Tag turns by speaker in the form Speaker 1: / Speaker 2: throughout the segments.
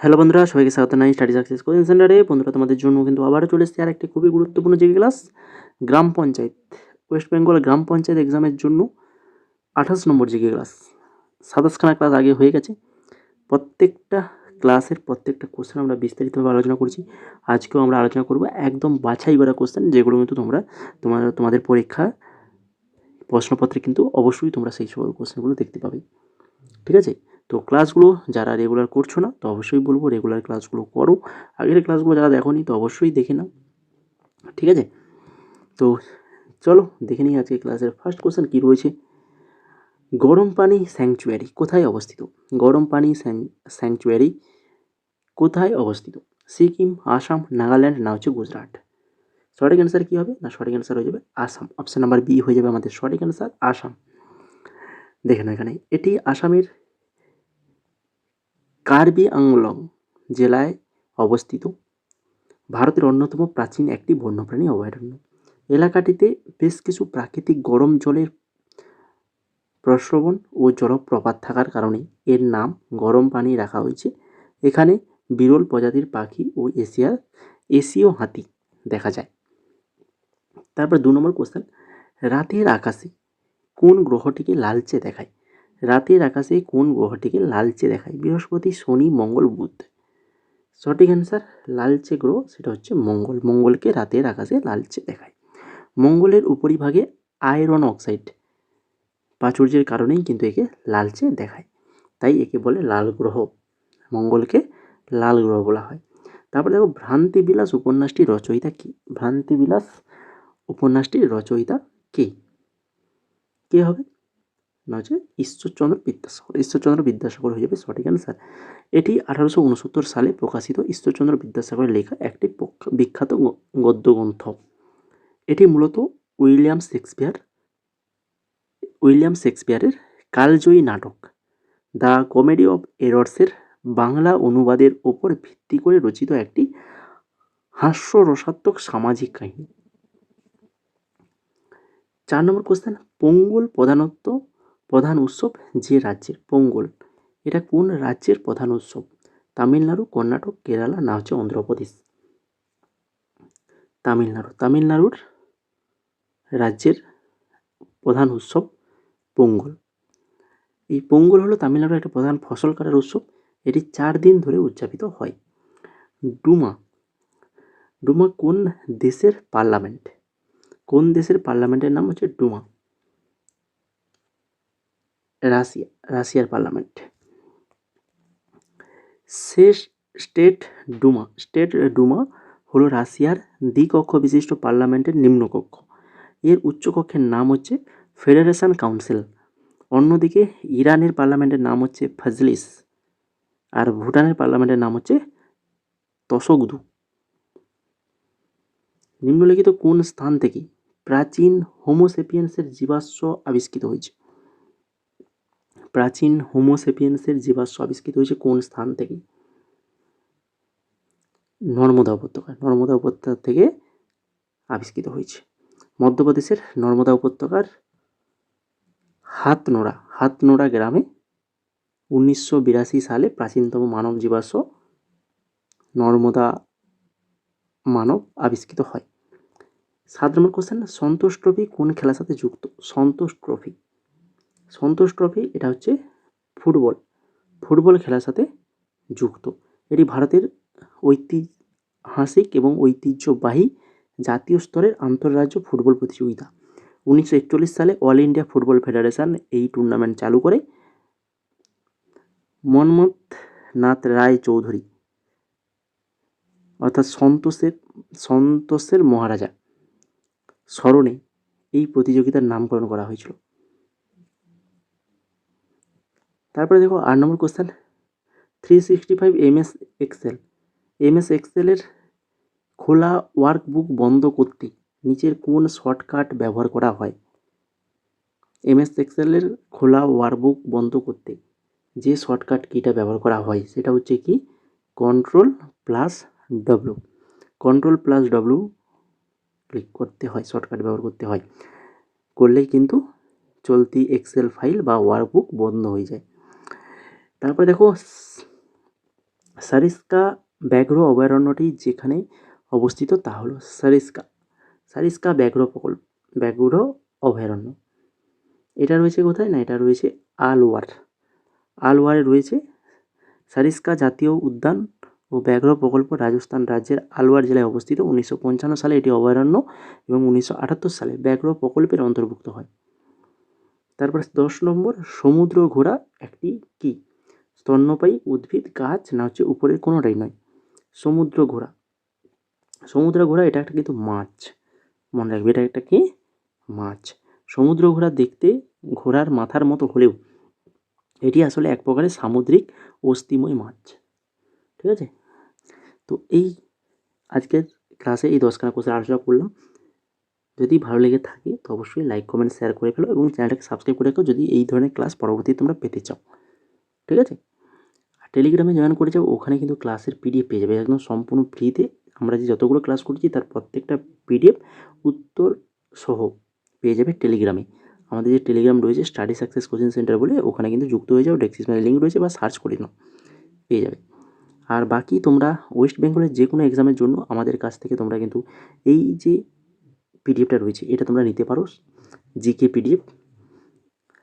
Speaker 1: Hello বন্ধুরা, সবাইকে স্বাগত জানাই স্টাডি সাকসেস কোচিং সেন্টারে। বন্ধুরা, তোমাদের জন্য কিন্তু আবারও চলে এসেছে আর একটি খুবই গুরুত্বপূর্ণ জিকে ক্লাস, গ্রাম পঞ্চায়েত। ওয়েস্ট বেঙ্গল গ্রাম পঞ্চায়েত এক্সামের জন্য 28 নম্বর জিকে ক্লাস। 27খানা ক্লাস আগে হয়ে গেছে। প্রত্যেকটা ক্লাসের প্রত্যেকটা কোশ্চেন আমরা বিস্তারিতভাবে আলোচনা করছি। আজকেও আমরা আলোচনা করব একদম বাছাই করা কোশ্চেন, যেগুলো কিন্তু তোমাদের পরীক্ষা প্রশ্নপত্রে কিন্তু অবশ্যই তোমরা সেই সকল কোশ্চেনগুলো দেখতে পাবে। ঠিক আছে? তো ক্লাসগুলো যারা রেগুলার করছো না, তো অবশ্যই বলবো রেগুলার ক্লাসগুলো করো। আগের ক্লাসগুলো যারা দেখোনি, তো অবশ্যই দেখে নাও। ঠিক আছে? তো চলো দেখে নিই আজকে ক্লাসের ফার্স্ট কোশ্চেন কী রয়েছে। গরম পানি স্যাংচুয়ারি কোথায় অবস্থিত? গরম পানি স্যাংচুয়ারি কোথায় অবস্থিত? সিকিম, আসাম, নাগাল্যান্ড, না হচ্ছে গুজরাট? সঠিক অ্যান্সার কী হবে? না, সঠিক অ্যান্সার হয়ে যাবে আসাম। অপশান নাম্বার বি হয়ে যাবে আমাদের সঠিক অ্যান্সার, আসাম। দেখে নাও এখানে, এটি আসামের কার্বি আংলং জেলায় অবস্থিত ভারতের অন্যতম প্রাচীন একটি বন্যপ্রাণী অভয়ারণ্য। এলাকাটিতে বেশ কিছু প্রাকৃতিক গরম জলের প্রস্রবণ ও জলপ্রপাত থাকার কারণে এর নাম গরম পানি রাখা হয়েছে। এখানে বিরল প্রজাতির পাখি ও এশীয় হাতি দেখা যায়। তারপর 2 নম্বর কোশ্চেন, রাতের আকাশে কোন গ্রহটিকে লালচে দেখায়? রাতের আকাশে কোন গ্রহটিকে লালচে দেখায়? বৃহস্পতি, শনি, মঙ্গল, বুধ? সঠিক অ্যান্সার লালচে গ্রহ, সেটা হচ্ছে মঙ্গল। মঙ্গলকে রাতের আকাশে লালচে দেখায়। মঙ্গলের উপরিভাগে আয়রন অক্সাইড প্রাচুর্যের কারণেই কিন্তু একে লালচে দেখায়, তাই একে বলে লাল গ্রহ। মঙ্গলকে লাল গ্রহ বলা হয়। তারপরে দেখো, ভ্রান্তিবিলাস উপন্যাসটির রচয়িতা কি? ভ্রান্তিবিলাস উপন্যাসটির রচয়িতা কে? কে হবে? না হচ্ছে ঈশ্বরচন্দ্র বিদ্যাসাগর। ঈশ্বরচন্দ্র বিদ্যাসাগর হয়ে যাবে সঠিক অ্যান্সার। এটি 1869 সালে প্রকাশিত ঈশ্বরচন্দ্র বিদ্যাসাগরের লেখা একটি বিখ্যাত গদ্য গ্রন্থ। এটি মূলত উইলিয়াম শেক্সপিয়ারের কালজয়ী নাটক দ্য কমেডি অফ এরর্সের বাংলা অনুবাদের ওপর ভিত্তি করে রচিত একটি হাস্যরসাত্মক সামাজিক কাহিনী। 4 নম্বর কোশ্চেন, পোঙ্গল প্রধান উৎসব যে রাজ্যের? পোঙ্গল এটা কোন রাজ্যের প্রধান উৎসব? তামিলনাড়ু, কর্ণাটক, কেরালা, না হচ্ছে অন্ধ্রপ্রদেশ? তামিলনাড়ুর রাজ্যের প্রধান উৎসব পোঙ্গল। এই পোঙ্গল হলো তামিলনাড়ুর একটা প্রধান ফসল কাটার উৎসব। এটি 4 দিন ধরে উদযাপিত হয়। ডুমা কোন দেশের পার্লামেন্ট? কোন দেশের পার্লামেন্টের নাম হচ্ছে ডুমা? রাশিয়ার পার্লামেন্ট। স্টেট ডুমা হলো রাশিয়ার দ্বিকক্ষ বিশিষ্ট পার্লামেন্টের নিম্নকক্ষ। এর উচ্চকক্ষের নাম হচ্ছে ফেডারেশন কাউন্সিল। অন্যদিকে ইরানের পার্লামেন্টের নাম হচ্ছে ফজলিস, আর ভুটানের পার্লামেন্টের নাম হচ্ছে তসগদু। নিম্নলিখিত কোন স্থান থেকে প্রাচীন হোমোসেপিয়েন্সের জীবাশ্ম আবিষ্কৃত হয়েছে? প্রাচীন হোমোসেপিয়েন্সের জীবাশ্ম আবিষ্কৃত হয়েছে কোন স্থান থেকে? নর্মদা উপত্যকা থেকে আবিষ্কৃত হয়েছে। মধ্যপ্রদেশের নর্মদা উপত্যকার হাতনোড়া গ্রামে 1982 সালে প্রাচীনতম মানব জীবাশ্ম নর্মদা মানব আবিষ্কৃত হয়। 7 নম্বর কোশ্চেন, সন্তোষ ট্রফি কোন খেলার সাথে যুক্ত? সন্তোষ ট্রফি এটা হচ্ছে ফুটবল খেলার সাথে যুক্ত। এটি ভারতের ঐতিহাসিক এবং ঐতিহ্যবাহী জাতীয় স্তরের আন্তঃরাজ্য ফুটবল প্রতিযোগিতা। 1941 সালে অল ইন্ডিয়া ফুটবল ফেডারেশন এই টুর্নামেন্ট চালু করে। মন্মথনাথ রায় চৌধুরী অর্থাৎ সন্তোষের মহারাজা স্মরণে এই প্রতিযোগিতার নামকরণ করা হয়েছিল। তারপরে দেখো 8 নম্বর কোশ্চেন, 365 MS এক্সেলের খোলা ওয়ার্কবুক বন্ধ করতে নিচের কোন শর্টকাট ব্যবহার করা হয়? MS এক্সেলের খোলা ওয়ার্কবুক বন্ধ করতে যে শর্টকাট কিটা ব্যবহার করা হয় সেটা হচ্ছে কি Ctrl+W ক্লিক করতে হয়, শর্টকাট ব্যবহার করতে হয়। করলেই কিন্তু চলতি এক্সেল ফাইল বা ওয়ার্কবুক বন্ধ হয়ে যায়। তারপরে দেখো সারিস্কা ব্যাঘ্র অভয়ারণ্যটি যেখানে অবস্থিত তা হলো সারিস্কা ব্যাঘ্র অভয়ারণ্য। এটা রয়েছে কোথায়? না, এটা রয়েছে আলওয়ারে রয়েছে। সারিস্কা জাতীয় উদ্যান ও ব্যাঘ্র প্রকল্প রাজস্থান রাজ্যের আলওয়ার জেলায় অবস্থিত। 1955 সালে এটি অভয়ারণ্য এবং 1978 সালে ব্যাঘ্র প্রকল্পের অন্তর্ভুক্ত হয়। তারপর 10 নম্বর, সমুদ্র ঘোড়া একটি কি? স্তন্যপায়ী উদ্ভিদ, গাছ, না হচ্ছে উপরের কোনোটাই নয়। সমুদ্র ঘোড়া এটা একটা কিন্তু মাছ, মনে রাখবে, এটা একটা কি? মাছ। সমুদ্র ঘোড়া দেখতে ঘোড়ার মাথার মতো হলেও এটি আসলে এক প্রকারের সামুদ্রিক অস্থিময় মাছ। ঠিক আছে? তো এই আজকের ক্লাসে এই 10খানা কোশ্চেন আলোচনা করলাম। যদি ভালো লেগে থাকে তো অবশ্যই লাইক, কমেন্ট, শেয়ার করে ফেলো এবং চ্যানেলটাকে সাবস্ক্রাইব করে রাখো যদি এই ধরনের ক্লাস পরবর্তীতে তোমরা পেতে চাও। ঠিক আছে? আর টেলিগ্রামে জয়েন করে যাও, ওখানে কিন্তু ক্লাসের পিডিএফ পেয়ে যাবে একদম সম্পূর্ণ ফ্রিতে। আমরা যে যতগুলো ক্লাস করছি তার প্রত্যেকটা পিডিএফ উত্তর সহ পেয়ে যাবে টেলিগ্রামে। আমাদের যে টেলিগ্রাম রয়েছে স্টাডি সাকসেস কোচিং সেন্টার বলে, ওখানে কিন্তু যুক্ত হয়ে যাও, ডেসক্রিপশনে লিঙ্ক রয়েছে বা সার্চ করে নাও, পেয়ে যাবে। আর বাকি তোমরা ওয়েস্ট বেঙ্গলের যে কোনো এক্সামের জন্য আমাদের কাছ থেকে তোমরা কিন্তু এই যে পিডিএফটা রয়েছে এটা তোমরা নিতে পারো, জিকে পিডিএফ,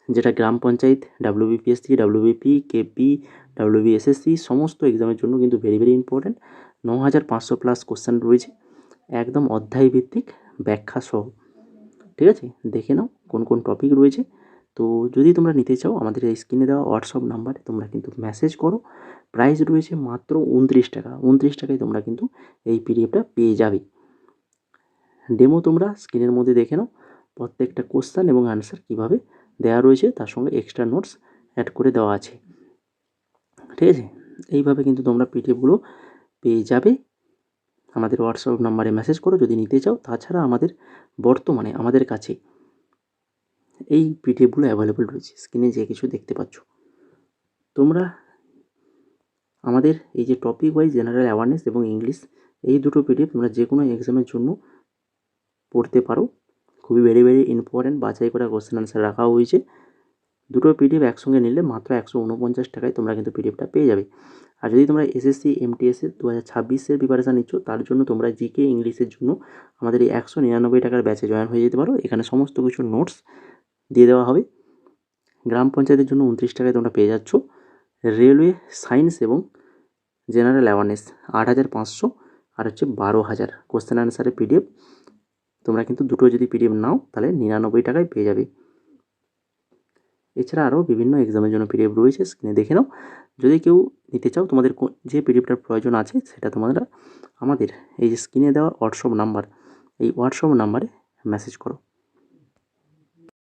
Speaker 1: যেটা গ্রাম panchayat, WBPSC, WBP, KP, WBSSC সমস্ত এক্সামের জন্য কিন্তু ভেরি ইম্পর্ট্যান্ট। 9500 প্লাস কোশ্চেন রয়েছে, একদম অধ্যায় ভিত্তিক ব্যাখ্যা সহ। ঠিক আছে? দেখে নাও কোন কোন টপিক রয়েছে। তো যদি তোমরা নিতে চাও আমাদের এই স্ক্রিনে দেওয়া হোয়াটসঅ্যাপ নাম্বারে তোমরা কিন্তু মেসেজ করো। প্রাইস রয়েছে মাত্র 29 টাকা। 29 টাকায় তোমরা কিন্তু এই পিডিএফটা পেয়ে যাবে। ডেমো তোমরা স্ক্রিনের মধ্যে দেখে নাও, প্রত্যেকটা কোশ্চেন এবং অ্যান্সার কীভাবে দেওয়া রয়েছে, তার সঙ্গে এক্সট্রা নোটস অ্যাড করে দেওয়া আছে। ঠিক আছে? এইভাবে কিন্তু তোমরা পিডিএফগুলো পেয়ে যাবে। আমাদের হোয়াটসঅ্যাপ নাম্বারে মেসেজ করো যদি নিতে চাও। তাছাড়া বর্তমানে আমাদের কাছে এই পিডিএফগুলো অ্যাভেলেবল রয়েছে, স্ক্রিনে যে কিছু দেখতে পাচ্ছ। তোমরা আমাদের এই যে টপিক ওয়াইজ জেনারেল অ্যাওয়ারনেস এবং ইংলিশ, এই দুটো পিডিএফ তোমরা যে কোনো এক্সামের জন্য পড়তে পারো। খুবই ভেরি ইম্পর্ট্যান্ট বাছাই করা কোশ্চেন আনসার রাখা হয়েছে। দুটো পিডিএফ একসঙ্গে নিলে মাত্র 149 টাকায় তোমরা কিন্তু পিডিএফটা পেয়ে যাবে। আর যদি তোমরা এসএসসি এমটিএসের 2026-এর প্রিপারেশান নিচ্ছ, তার জন্য তোমরা জিকে ইংলিশের জন্য আমাদের এই 199 টাকার ব্যাচে জয়েন হয়ে যেতে পারো। এখানে সমস্ত কিছু নোটস দিয়ে দেওয়া হবে। গ্রাম পঞ্চায়েতের জন্য 29 টাকায় তোমরা পেয়ে যাচ্ছ। রেলওয়ে সায়েন্স এবং জেনারেল অ্যাওয়ারনেস 8500 আর হচ্ছে 12000 কোশ্চেন আনসারের পিডিএফ। তোমরা কিন্তু দুটো যদি পিডিএফ নাও তাহলে 99 টাকায় পেয়ে যাবে। এছাড়া আরও বিভিন্ন এক্সামের জন্য পিডিএফ রয়েছে, স্ক্রিনে দেখে নাও। যদি কেউ নিতে চাও, তোমাদের যে পিডিএফটার প্রয়োজন আছে সেটা তোমরা আমাদের এই যে স্ক্রিনে দেওয়া হোয়াটসঅ্যাপ নাম্বার, এই হোয়াটসঅ্যাপ নাম্বারে মেসেজ করো।